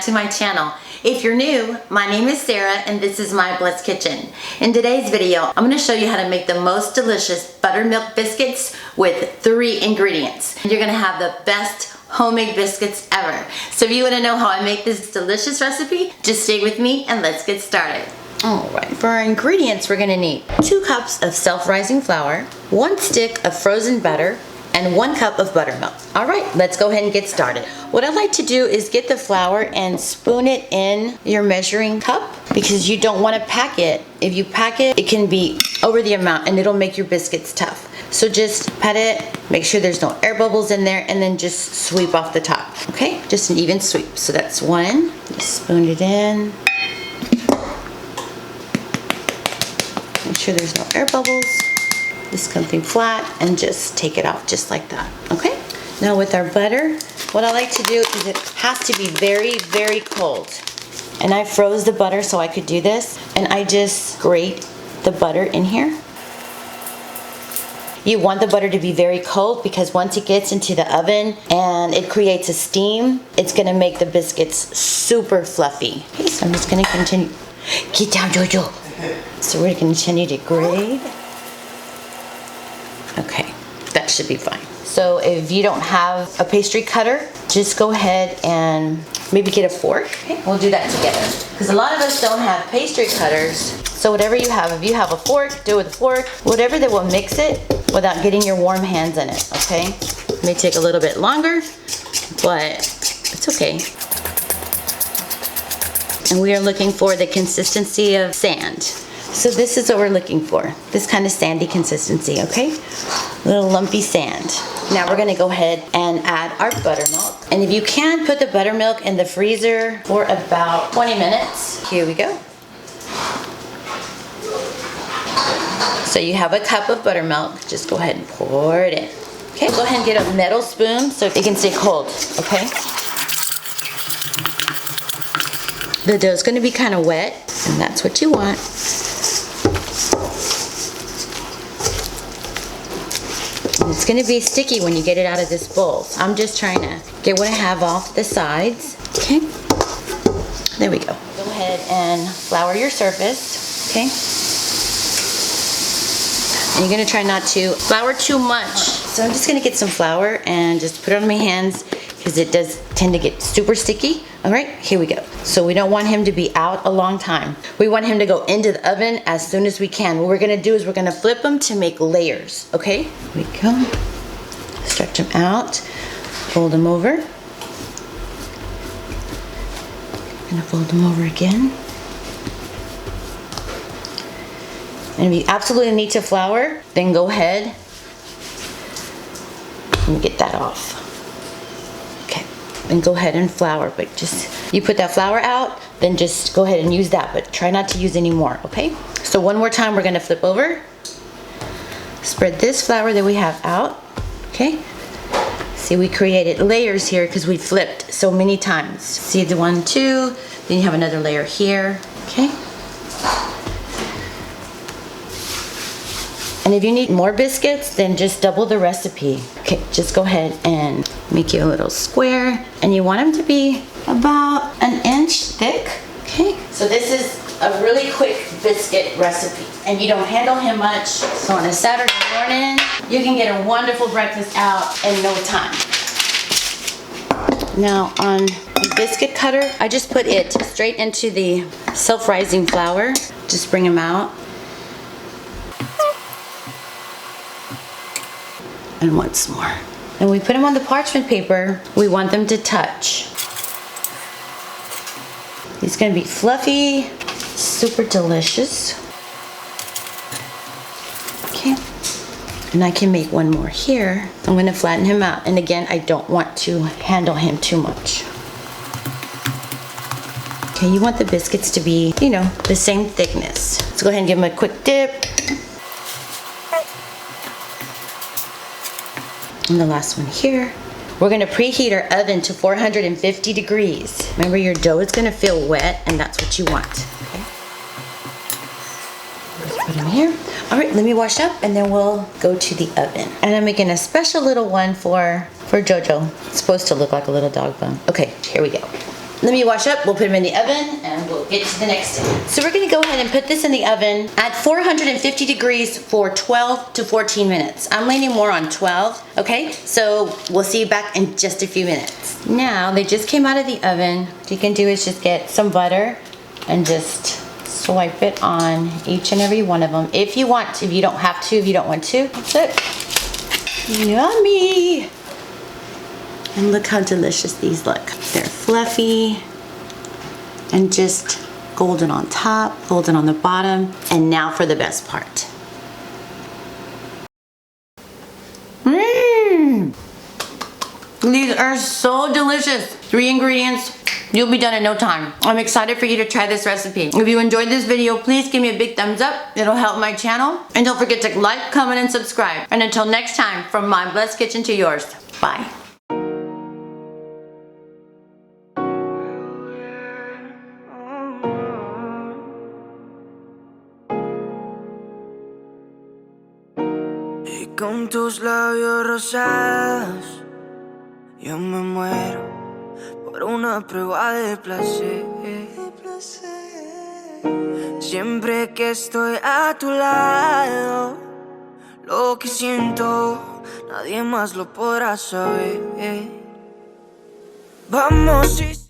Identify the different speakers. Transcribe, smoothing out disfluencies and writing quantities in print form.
Speaker 1: back to my channel. If you're new, my name is Sarah and this is my Blessed Kitchen. In today's video, I'm going to show you how to make the most delicious buttermilk biscuits with 3 ingredients. You're going to have the best homemade biscuits ever. So if you want to know how I make this delicious recipe, just stay with me and let's get started. Alright, for our ingredients, we're going to need 2 cups of self-rising flour, 1 stick of frozen butter, and 1 cup of buttermilk. Alright, let's go ahead and get started. What I like to do is get the flour and spoon it in your measuring cup because you don't want to pack it. If you pack it, it can be over the amount and it'll make your biscuits tough. So just pat it, make sure there's no air bubbles in there, and then just sweep off the top. Okay, just an even sweep. So that's 1. Just spoon it in. Make sure there's no air bubbles. Just something flat and just take it out just like that. Okay, now with our butter, what I like to do is it has to be very, very cold. And I froze the butter so I could do this, and I just grate the butter in here. You want the butter to be very cold because once it gets into the oven and it creates a steam, it's gonna make the biscuits super fluffy. Okay, so I'm just gonna continue. Get down, Jojo. So we're gonna continue to grate. Okay, that should be fine. So if you don't have a pastry cutter, just go ahead and maybe get a fork. Okay, we'll do that together. Because a lot of us don't have pastry cutters. So whatever you have, if you have a fork, do it with a fork. Whatever that will mix it without getting your warm hands in it, okay? It may take a little bit longer, but it's okay. And we are looking for the consistency of sand. So this is what we're looking for. This kind of sandy consistency, okay? A little lumpy sand. Now we're gonna go ahead and add our buttermilk. And if you can, put the buttermilk in the freezer for about 20 minutes. Here we go. So you have a cup of buttermilk. Just go ahead and pour it in. Okay, go ahead and get a metal spoon so it can stay cold, okay? The dough's gonna be kind of wet, and that's what you want. It's gonna be sticky when you get it out of this bowl. I'm just trying to get what I have off the sides. Okay, there we go. Go ahead and flour your surface, okay? And you're gonna try not to flour too much. So I'm just gonna get some flour and just put it on my hands because it does tend to get super sticky. All right, here we go. So we don't want him to be out a long time. We want him to go into the oven as soon as we can. What we're gonna do is we're gonna flip them to make layers, okay? Here we go. Stretch them out, fold them over. Gonna fold them over again. And if you absolutely need to flour, then go ahead and get that off. And go ahead and flour, but just, you put that flour out, then just go ahead and use that, but try not to use any more, okay? So one more time, we're gonna flip over. Spread this flour that we have out, okay? See, we created layers here because we flipped so many times. See the 1, 2, then you have another layer here, okay? And if you need more biscuits, then just double the recipe. Okay, just go ahead and make you a little square. And you want them to be about 1 inch thick. Okay, so this is a really quick biscuit recipe. And you don't handle him much. So on a Saturday morning, you can get a wonderful breakfast out in no time. Now on the biscuit cutter, I just put it straight into the self-rising flour. Just bring them out. And once more. And we put them on the parchment paper. We want them to touch. It's gonna be fluffy, super delicious. Okay, and I can make one more here. I'm gonna flatten him out. And again, I don't want to handle him too much. Okay, you want the biscuits to be, you know, the same thickness. Let's go ahead and give them a quick dip. And the last one here. We're gonna preheat our oven to 450 degrees. Remember, your dough is gonna feel wet, and that's what you want. Okay. Let's put them here. All right, let me wash up, and then we'll go to the oven. And I'm making a special little one for Jojo. It's supposed to look like a little dog bone. Okay, here we go. Let me wash up, we'll put them in the oven, and we'll get to the next step. So we're gonna go ahead and put this in the oven at 450 degrees for 12 to 14 minutes. I'm leaning more on 12, okay? So we'll see you back in just a few minutes. Now, they just came out of the oven. What you can do is just get some butter and just swipe it on each and every one of them. If you want to, if you don't have to, if you don't want to, that's it. Yummy! And look how delicious these look. They're fluffy and just golden on top, golden on the bottom. And now for the best part. Mmm! These are so delicious. 3 ingredients, you'll be done in no time. I'm excited for you to try this recipe. If you enjoyed this video, please give me a big thumbs up. It'll help my channel. And don't forget to like, comment, and subscribe. And until next time, from my blessed kitchen to yours, bye.
Speaker 2: Y con tus labios rosados yo me muero por una prueba de placer. Siempre que estoy a tu lado, lo que siento nadie más lo podrá saber. Vamos.